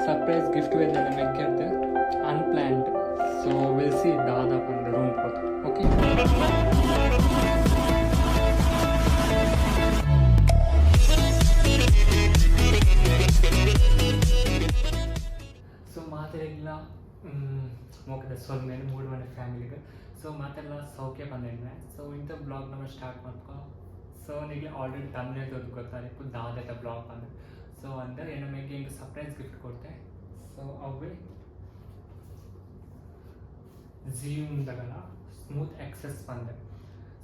Surprise gift ವೇರ್ ಮೆಕ್ಕಿರ್ದು unplanned. So will see ದಾದಾಪ್ ಒಂದು ರೂಮ್ ಹೋದ. ಓಕೆ, ಸೊ ಮಾತೆಲ್ಲ ಮುಗಿದ ಸೊಲ್ಮೇಲೆ ಮೂಡುಮನೆ ಫ್ಯಾಮಿಲಿಗೆ. ಸೊ ಮಾತೆಲ್ಲ ಸೌಖ್ಯ ಬಂದಿದ್ದೆ. ಸೊ ಇಂಥ ಬ್ಲಾಗ್ ನಮ್ಮ ಸ್ಟಾರ್ಟ್ ಮಾಡ್ಕೊ. ಸೊ ನಿಮಗೆ ಆಲ್ರೆಡಿ ತಮ್ಮನೇ ಗೊತ್ತಾಗಿತ್ತು ದಾದದ ಬ್ಲಾಗ್ ಬಂದು. ಸೊ ಅಂದರೆ ಏನು ನಮಗೆ ಹಿಂಗೆ ಸರ್ಪ್ರೈಸ್ ಗಿಫ್ಟ್ ಕೊಡ್ತೆ. ಸೊ ಅವೇ Zhiyun Smooth XS ಬಂದೆ.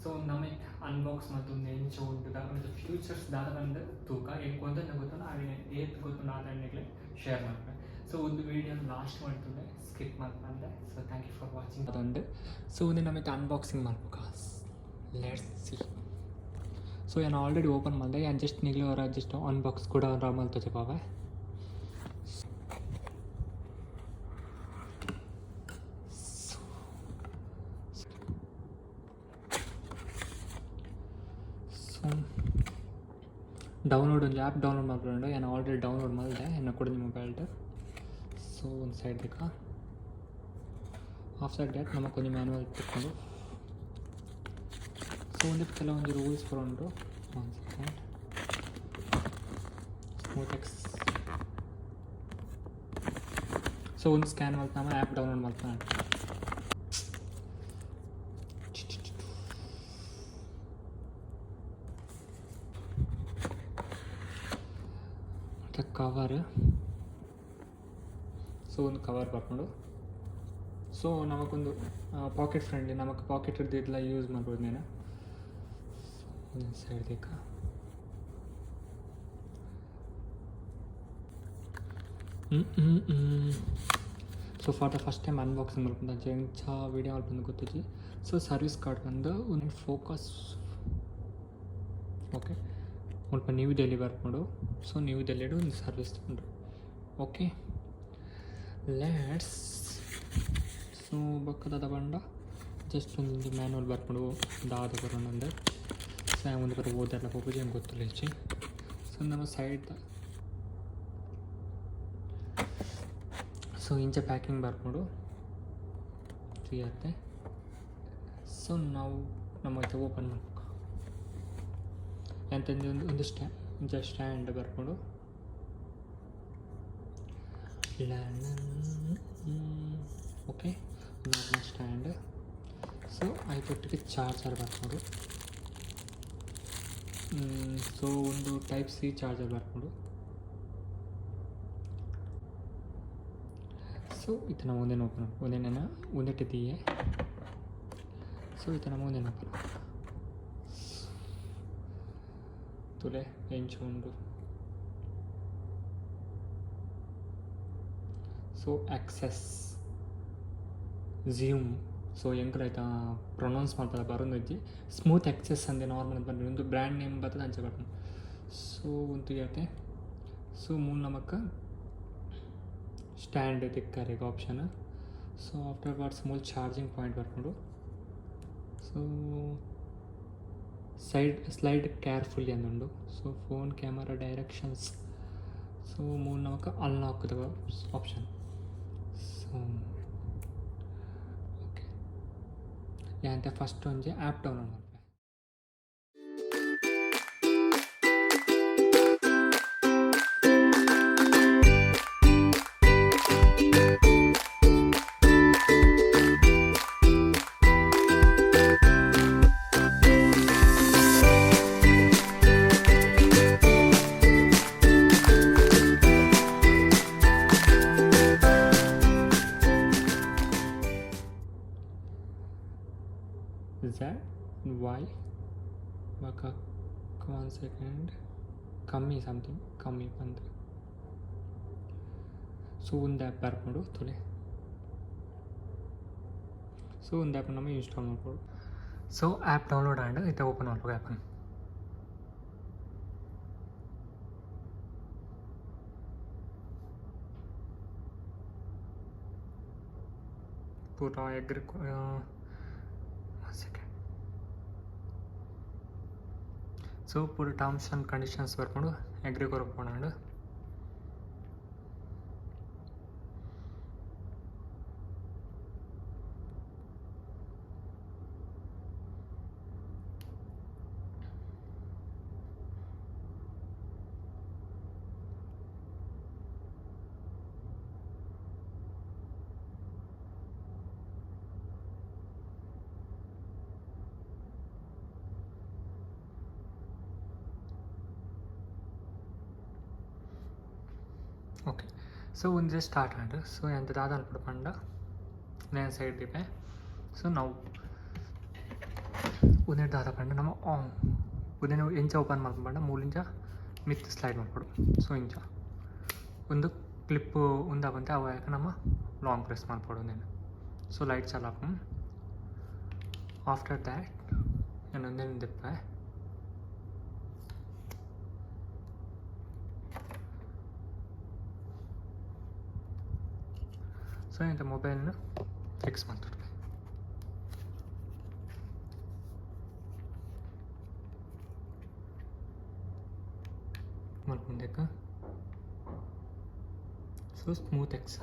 ಸೊ ನಮಗೆ ಅನ್ಬಾಕ್ಸ್ ಮತ್ತು ನೆಂಚು ಉಂಟು ಮತ್ತು ಫ್ಯೂಚರ್ಸ್ ದಾದ ಬಂದು ತೂಕ ಏನು ಗೊತ್ತನ್ನ ಗೊತ್ತು ಅದೇ ಏತ್ ಗೊತ್ತು ನಾಳೆ ಶೇರ್ ಮಾಡ್ತೆ. ಸೊ ಒಂದು ವಿಡಿಯೋ ಲಾಸ್ಟ್ ಮಾಡ್ತದೆ ಸ್ಕಿಪ್ ಮಾಡ್ಬಂದೆ. So thank you for watching ಅದೊಂದು. ಸೊ ಒಂದು ನಮಗೆ ಅನ್ಬಾಕ್ಸಿಂಗ್ ಮಾಡ್ಬೇಕಾ, ಲೆಟ್ಸ್ ಸಿ. ಸೊ ನಾನು ಆಲ್ರೆಡಿ ಓಪನ್ ಮಾಡಿದೆ. ನಾನು ಜಸ್ಟ್ ನಿಗಲಿ ಅವರ ಜಸ್ಟ್ ಅನ್ಬಾಕ್ಸ್ ಕೂಡ ರಾಮಲ್ ತಗೋಬಾವೆ. ಸೊ ಡೌನ್ಲೋಡ್ ಒಂದು ಆ್ಯಪ್ ಡೌನ್ಲೋಡ್ ಮಾಡ್ಕೊಂಡು ನಾನು ಆಲ್ರೆಡಿ ಡೌನ್ಲೋಡ್ ಮಾಡಿದೆ ಎನ್ನ ಕೂಡ ನಿಮ್ಮ ಮೊಬೈಲ್ದು. ಸೊ ಒಂದು ಸೈಡ್ ಬೇಕಾ ಆಫ್ ಸೈಡ್ ಡ್ಯಾಟ್ ನಮಗೆ ಕೊಂಚ ಮ್ಯಾನುವಲ್ ತಿಳ್ಕೊಂಡು. ಸೊ ಒಂದು ಕೆಲವೊಂದು ರೂಲ್ಸ್ ಬರೋಂಡು. ಒಂದು ಸೆಕೆಂಡ್. Smooth X. ಸೊ ಒಂದು ಸ್ಕ್ಯಾನ್ ಮಾಡ್ತಾನೆ ಆ್ಯಪ್ ಡೌನ್ಲೋಡ್ ಮಾಡ್ತಾನೆ. ಮತ್ತು ಕವರ್. ಸೊ ಒಂದು ಕವರ್ ಬರ್ಕೊಂಡು. ಸೊ ನಮಗೊಂದು ಪಾಕೆಟ್ ಫ್ರೆಂಡ್ಲಿ, ನಮಗೆ ಪಾಕೆಟ್ ಇರ್ದಿದ್ದೆಲ್ಲ ಯೂಸ್ ಮಾಡ್ಬೋದು ನೀನು. ಒಂದು ಸೈಡ್ ಬೇಕಾ. So for the first time unboxing ಮಾಡ್ಕೊಂಡು ಜೆಂಚ ವೀಡಿಯೋ ಬಂದು ಗೊತ್ತಿದ್ವಿ. ಸೊ ಸರ್ವಿಸ್ ಕಾರ್ಡ್ ಬಂದು ಒಂದು ಫೋಕಸ್. ಓಕೆ, ಸ್ವಲ್ಪ ನ್ಯೂ ಡೆಲ್ಲಿ ಬರ್ಕೊಂಡು. ಸೊ ನ್ಯೂ ಡೆಲ್ಲಿಡು ಒಂದು ಸರ್ವಿಸ್ ತಗೊಂಡು. Okay, let's. ಸೊ ಬಕ್ಕದ ಬಂಡ ಜಸ್ಟ್ ಒಂದು ಮ್ಯಾನುವಲ್ ಬರ್ಕೊಂಡು ದಾದ ಬರೋಣಂದು. ಸೊ ಒಂದು ಬರೋ ಓದೆಲ್ಲ ಹೋಗೋದು ಏನು ಗೊತ್ತಿಲ್ಲ ಹೆಚ್ಚು. ಸೊ ನಮ್ಮ ಸೈಡ್ ಸೊ ಇಂಚೆ ಪ್ಯಾಕಿಂಗ್ ಬರ್ಕೊಂಡು ಸಿಗುತ್ತೆ. ಸೊ ನಾವು ನಮ್ಮ ಓಪನ್ ಮಾಡ್ಬೇಕು ಅಂತಂದು ಒಂದು ಸ್ಟ್ಯಾಂಡ್ ಬರ್ಕೊಂಡು. Okay, normal stand. ಸೊ ಐದೊಟ್ಟಿಗೆ ಚಾರ್ಜರ್ ಬರ್ಕೊಂಡು. ಸೊ ಒಂದು ಟೈಪ್ ಸಿ ಚಾರ್ಜರ್ ಬರ್ಕೊಂಡು. ಸೊ ಇದನ್ನು ಒಂದೇನು ಓಪನ್ ಒಂದೇನ ಒಂದಿಟ್ಟಿದ್ದೀಯೆ. ಸೊ ಇದನ್ನು ಒಂದೇನು ಓಪನ್ ತುಲೆ ಎಂಚು ಉಂಡು. So access ಝಿಯೂಮ್. ಸೊ ಹೆಂಗೆ ಆಯ್ತಾ ಪ್ರೊನೌನ್ಸ್ ಮಾಡ್ತಾರೆ ಬರೋದು ಸ್ಮೂತ್ ಎಕ್ಸೆಸ್ ಅಂದೆ ನಾರ್ಮಲ್ ಬಂದು ಒಂದು ಬ್ರ್ಯಾಂಡ್ ನೇಮ್ ಬರ್ತದೆ ಅಂಚೆ ಬರ್ಕೊಂಡು. ಸೊ ಒಂದು ಇರುತ್ತೆ. ಸೊ ಮೂರು ನಮಕ್ಕೆ ಸ್ಟ್ಯಾಂಡ್ ತಿಕ್ಕಾರೆ ಈಗ ಆಪ್ಷನ್. ಸೊ ಆಫ್ಟರ್ ವಾಟ್ಸ್ ಮೂಲ ಚಾರ್ಜಿಂಗ್ ಪಾಯಿಂಟ್ ಬರ್ಕೊಂಡು. ಸೊ ಸ್ಲೈಡ್ ಕೇರ್ಫುಲ್ಲಿ ಅಂದುಂಡು. So phone camera directions. So ಮೂರು ನಮಕ್ಕೆ ಅನ್ಲಾಕ್ ಆಪ್ಷನ್. ಸೊ ಓಕೆ, ಯಾಂತೆ ಫಸ್ಟ್ ಒಂಜಿ ಆ್ಯಪ್ ಡೌನ್ಲೋಡ್ ಮಾಡ್ಬೇಕು. Z Y ಬಕ 1 ಸೆಕೆಂಡ್ ಕಮ್ಮಿ ಸಮಥಿಂಗ್ ಕಮ್ಮಿ ಬಂದು. ಸೊ ಒಂದು ಆ್ಯಪ್ ಬರ್ಕೊಂಡು ತೊಲೆ. ಸೊ ಒಂದು ಆ್ಯಪ್ ನಮಗೆ ಇನ್ಸ್ಟಾಲ್ ಮಾಡ್ಬೋದು. ಸೊ ಆ್ಯಪ್ ಡೌನ್ಲೋಡ್ ಆಂಡ್ ಇತ್ತೆ ಓಪನ್ ಮಾಡ್ಬೇಕು ಆ್ಯಪನ್ನು. ಪೂರ ಎಗ್ರಿ ಸೆಕೆಂಡ್. ಸೊ ಪೂರ ಟರ್ಮ್ಸ್ ಆ್ಯಂಡ್ ಕಂಡೀಷನ್ಸ್ ಬರ್ಕೊಂಡು ಎಗ್ರಿ ಕೊರಕೊಂಡು ఓకే. సో ఉంది స్టార్ట్ అండి. సో ఎంత దాదా అనుకుంటా నేను ಸೈಡ್ ದಿಪ್ಪೆ. ಸೊ ನಾವು ಒಂದೇ ದಾದ ಪಂಡ ನಮ್ಮ ಒಂದೇ ಇಂಚ ಓಪನ್ ಮಾಡ್ಕೊಂಡ ಮೂಲಿಂಚ ಮಿತ್ ಸ್ಲೈಡ್ ಮಾಡ್ಕೊಡು. ಸೊ ಇಂಚ ಒಂದು ಕ್ಲಿಪ್ಪು ಉಂದ ಬಂತೆ ಅವ ಯಾಕೆ ನಮ್ಮ ಲಾಂಗ್ ಪ್ರೆಸ್ ಮಾಡ್ಕೊಡು నేను. ಸೊ ಲೈಟ್ ಚಾಲಾಕು. ಆಫ್ಟರ್ ದ್ಯಾಟ್ ನಾನು ಒಂದೇ ದಿಪ್ಪೆ. ಸೊ ಇಂಥ ಮೊಬೈಲ್ನ ಫಿಕ್ಸ್ ಮಾಡ್ತಾರೆ. ಮಾಡ್ಕೊಂಡಾಗ so smooth X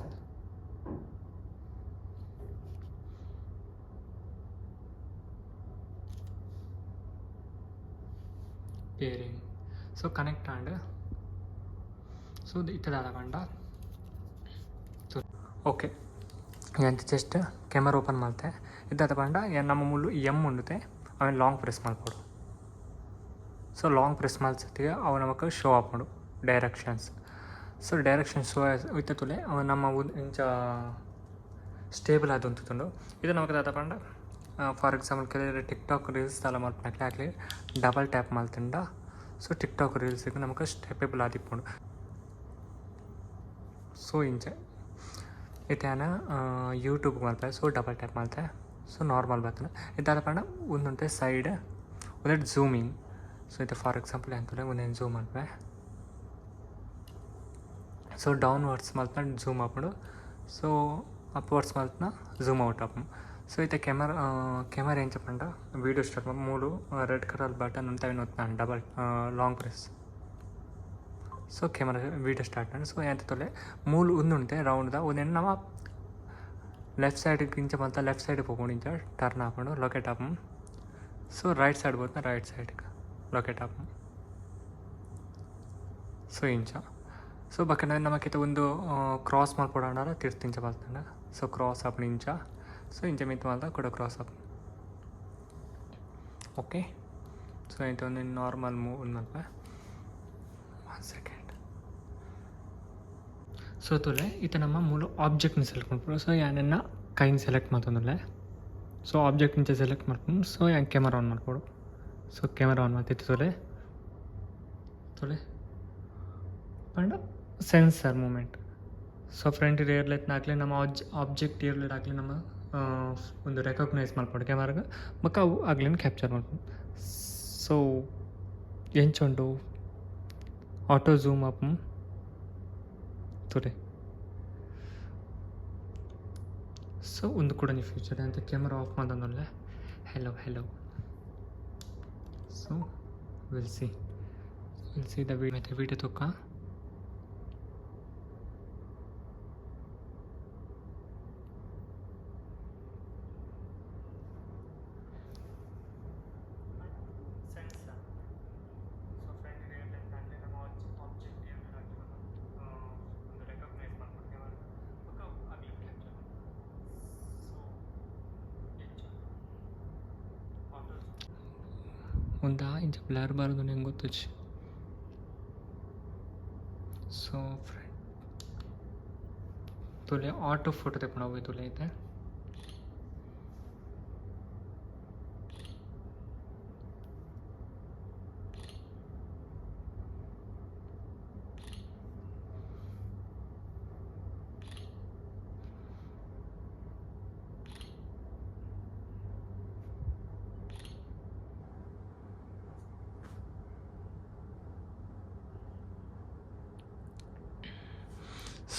pairing. So connect and so ಇತ್ತದಾದ ಸೊ ಓಕೆ ಎಂತ ಜಸ್ಟ್ ಕೆಮರಾ ಓಪನ್ ಮಾಡ್ತೆ ಇದ್ದಾದ ಪಂಡ ನಮ್ಮ ಮುಳ್ಳು ಎಮ್ ಉಂಡುತ್ತೆ ಅವನು ಲಾಂಗ್ ಪ್ರೆಸ್ ಮಾಡ್ಕೊಡು. ಸೊ ಲಾಂಗ್ ಪ್ರೆಸ್ ಮಾಡ್ಸತ್ತಿಗೆ ಅವು ನಮಗೆ ಶೋ ಆಪಡು ಡೈರೆಕ್ಷನ್ಸ್. ಸೊ ಡೈರೆಕ್ಷನ್ಸ್ ಶೋ ಇತ್ತುಲೆ ಅವ ನಮ್ಮ ಇಂಚ ಸ್ಟೇಬಲ್ ಆದ ಉಂಟುಂಡು. ಇದು ನಮಗೆ ದಾದ ಪಂಡ ಫಾರ್ ಎಕ್ಸಾಂಪಲ್ ಕೆಲವರು ಟಿಕ್ಟಾಕ್ ರೀಲ್ಸ್ ತಲ ಮಲ್ಪನಕ್ಲೆ ಆಗಲಿ ಡಬಲ್ ಟ್ಯಾಪ್ ಮಾಡ್ತಿಂಡ. ಸೊ ಟಿಕ್ಟಾಕ್ ರೀಲ್ಸಿಗೆ ನಮಗೆ ಸ್ಟೆಪೇಬಲ್ ಆದಿಪ್ಪುಂಡು. ಸೊ ಇಂಚೆ ಇತ್ತಾನ ಯೂಟ್ಯೂಬ್ ಮಾಡ್ತಾರೆ. ಸೊ ಡಬಲ್ ಟ್ಯಾಪ್ ಮಾಡ್ತಾರೆ. ಸೊ ನಾರ್ಮಲ್ ಬರ್ತಾನೆ ಇದ್ದಾದ ಪಂಡ ಒಂದುಂಟೆ ಸೈಡ್ ಒಂದೆರಡು ಝೂಮಿಂಗ್. ಸೊ ಇದು ಫಾರ್ ಎಕ್ಸಾಂಪಲ್ ಅಂತಲೇ ಒಂದೇನು ಝೂಮ್ ಮಾಡ್ಬೆ. ಸೊ ಡೌನ್ವರ್ಡ್ಸ್ ಮಾಡ್ತಾನೆ ಝೂಮ್ ಹಾಕೊಂಡು. ಸೊ ಅಪ್ವರ್ಡ್ಸ್ ಮಾಡ್ತಾನೆ ಝೂಮ್ ಔಟ್ ಹಾಕು. ಸೊ ಇದು ಕೆಮರಾ ಏನು చెప్పಂಡ వీడియో స్టార్ట్ మూడు రెడ్ కలర్ బటన్ ఉంటాయి నొత్తాను double long press. So camera video start ಮಾಡಿ. ಸೊ ಎಂತಲೇ ಮೂಲು ಉಂದುಂಟೆ ರೌಂಡ್ದ ಒಂದೇನು ನಮ್ಮ ಲೆಫ್ಟ್ ಸೈಡ್ಗೆ ಇಂಚ ಬಂತ ಲೆಫ್ಟ್ ಸೈಡ್ಗೆ ಹೋಗ್ಕೊಂಡು ಇಂಚ ಟರ್ನ್ ಹಾಕೊಂಡು ಲೊಕೇಟ್ ಹಾಕು. ಸೊ ರೈಟ್ ಸೈಡ್ ಬರ್ತಾ ರೈಟ್ ಸೈಡ್ಗೆ ಲೊಕೇಟ್ ಹಾಕು. ಸೊ ಇಂಚ ಸೊ ಬಕ್ಕನ ನಮಗಿಂತ ಒಂದು ಕ್ರಾಸ್ ಮಾಡ್ಕೊಡೋಣ ತಿರ್ತಿಂಚ ಬರ್ತಾನೆ. ಸೊ ಕ್ರಾಸ್ ಹಾಕು ಇಂಚ. ಸೊ ಇಂಚ ಮಿತ್ ಮಾಡ್ತಾ ಕೂಡ ಕ್ರಾಸ್ ಹಾಕು. ಓಕೆ. ಸೊ ಇಂಥ ಒಂದು ನಾರ್ಮಲ್ ಮೂವ್ ಒಂದು ಮಾಡ್ಬೆ. 1 ಸೆಕೆಂಡ್. ಸೊ ತುಲೆ ಇತ ನಮ್ಮ ಮೂಲ ಆಬ್ಜೆಕ್ಟ್ನ ಸೆಲೆಕ್ಟ್ ಮಾಡ್ಕೊಂಡು. ಸೊ ಯಾನನ್ನ ಕೈನ ಸೆಲೆಕ್ಟ್ ಮಾಡ್ತಂದ್ರೆ ಸೊ ಆಬ್ಜೆಕ್ಟ್ ಇಂಚ ಸೆಲೆಕ್ಟ್ ಮಾಡ್ಕೊಂಡು. ಸೊ ಯಾನ್ ಕ್ಯಾಮರಾ ಆನ್ ಮಾಡ್ಕೊಡು. ಸೊ ಕ್ಯಾಮರಾ ಆನ್ ಮಾಡ್ತಿತ್ತು ತೊಲೆ ಪಂಡ ಸೆನ್ಸರ್ ಮೂಮೆಂಟ್. ಸೊ ಫ್ರಂಟ್ ರಿಯರ್ಲೆಟ್ ಹಾಕ್ಲಿ ನಮ್ಮ ಆಬ್ಜೆಕ್ಟ್ ಇಯರ್ಲೆಟ್ ಹಾಕ್ಲಿ ನಮ್ಮ ಒಂದು ರೆಕಗ್ನೈಸ್ ಮಾಡ್ಕೊಂಡು ಕ್ಯಾಮರಾಗ ಮಕ್ಕ ಅವು ಆಗ್ಲಿನ ಕ್ಯಾಪ್ಚರ್ ಮಾಡ್ಕೊಂಡು. ಸೊ ಎಂಚುಂಡು ಆಟೋ ಝೂಮ್ ಅಪ್ ತೊಲೆ. ಸೊ ಒಂದು ಕೂಡ ನೀವು ಫ್ಯೂಚರ್ ಅಂತ ಕ್ಯಾಮರಾ ಆಫ್ ಮಾಡೋದಲ್ಲ hello. So will see the video ತೊಕ್ಕ. ఉందా ఇంచ బ్లర్ బారదు నేను ಗೊತ್ತొచ్చి. ಸೊ ಫ್ರೆಂಡ್ ತುಲೆ ಆಟೋ ಫೋಟೋ ತೆಕ್ಕೊಂಡು ಹೋಗಿ ತುಲೆ ಐತೆ.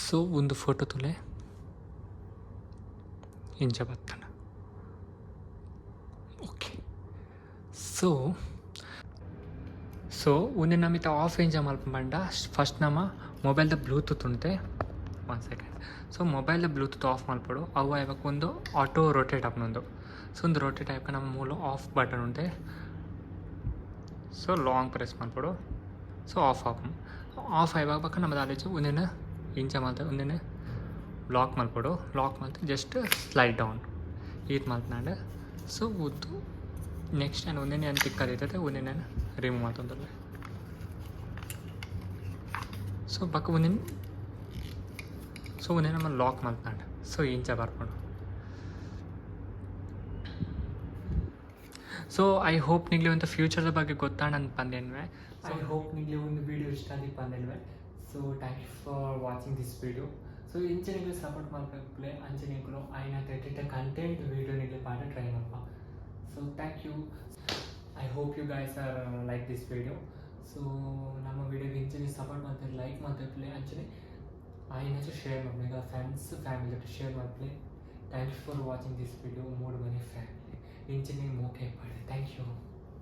ಸೊ ಒಂದು ಫೋಟೋ ತುಲೆ ಇಂಚ ಬತ್ತನ ಓಕೆ ಸೊ ಉಂದೆ ನಮಿತ ಆಫ್ ಇಂಚ ಮಲ್ಪಂಡ ಫಸ್ಟ್ ನಮ್ಮ ಮೊಬೈಲ್ದ ಬ್ಲೂಟೂತ್ ಉಂಟೆ 1 ಸೆಕೆಂಡ್. ಸೊ ಮೊಬೈಲ್ದ ಬ್ಲೂಟೂತ್ ಆಫ್ ಮಲ್ಪಡು ಅವು ಆಯ್ಬೇಕು ಒಂದು ಆಟೋ ರೊಟೇಟ್ ಆಪ್ನೊಂದು. ಸೊ ಒಂದು ರೊಟೇಟ್ ಆಯ್ಕೆ ನಮ್ಮ ಮೂಲ ಆಫ್ ಬಟನ್ ಉಂಟೆ. ಸೊ ಲಾಂಗ್ ಪ್ರೆಸ್ ಮಲ್ಪಡು. ಸೊ ಆಫ್ ಆಯ್ಬೇಕು ನಮ್ಮದು ಆಲೋಚನೆ ಒಂದೇನು ಇಂಚ ಮಲ್ತ ಒಂದೇನು ಲಾಕ್ ಮಲ್ಪಡು. ಲಾಕ್ ಮಲ್ತು ಜಸ್ಟ್ ಸ್ಲೈಡ್ ಡೌನ್ ಈತ್ ಮಲ್ತ್ನಾಂಡು. ಸೊ ಉದ್ದು ನೆಕ್ಸ್ಟ್ ನಾನು ಒಂದೇನೆ ಏನು ತಿಕ್ಕದೈತದೆ ಒಂದೇನೆ ರಿಮೂವ್ ಮಾಡ್ತಂದಲ್ಲ. ಸೊ ಬಕ್ಕ ಒಂದೇನು ನಮ್ಮ ಲಾಕ್ ಮಲ್ತ್ನಾಂಡು. ಸೊ ಇಂಚ ಬರ್ಕೊಂಡು. ಸೊ ಐ ಹೋಪ್ ನಿಗ್ಲಿ ಒಂದು ಫ್ಯೂಚರ್ದ ಬಗ್ಗೆ ಗೊತ್ತಾಣ ಅಂತ ಬಂದೇನ್ವೆ. ಐ ಹೋಪ್ ನಿಗ್ಲಿ ಒಂದು ವೀಡಿಯೋ ಇಷ್ಟ ಆಗಿ ಬಂದೇನ್ವೆ. So thank you for watching this video. So ಇಂಚೆನಿಗಳು ಸಪೋರ್ಟ್ ಮಾಡ್ಬೇಕಪ್ಲೆ ಅಂಚೆನಿಗಳು ಆಯ್ನ ತೆಟ್ಟಿಟ್ಟ ಕಂಟೆಂಟ್ ವೀಡಿಯೋನಿಗೆ ಪಾಠ ಟ್ರೈ ಮಾಡಪ್ಪ. So thank you. I hope you guys are like this video. So ನಮ್ಮ ವೀಡಿಯೋಗೆ ಇಂಚೆನಿ ಸಪೋರ್ಟ್ ಮಾಡ್ತಾರೆ, ಲೈಕ್ ಮಾಡ್ತಾರೆ ಅಂಚನೆ ಆಯ್ನಾಚು ಶೇರ್ ಮಾಡಬೇಕು, ಈಗ ಫ್ರೆಂಡ್ಸ್ ಫ್ಯಾಮಿಲಿ ಜೊತೆ ಶೇರ್ ಮಾಡಲಿ. Thank you for watching this video. ಮೂಡುಮನೆ ಫ್ಯಾಮಿಲಿ ಇಂಚೆನಿ ಮೋಕೆ ಪಾಡೆ. Thank you.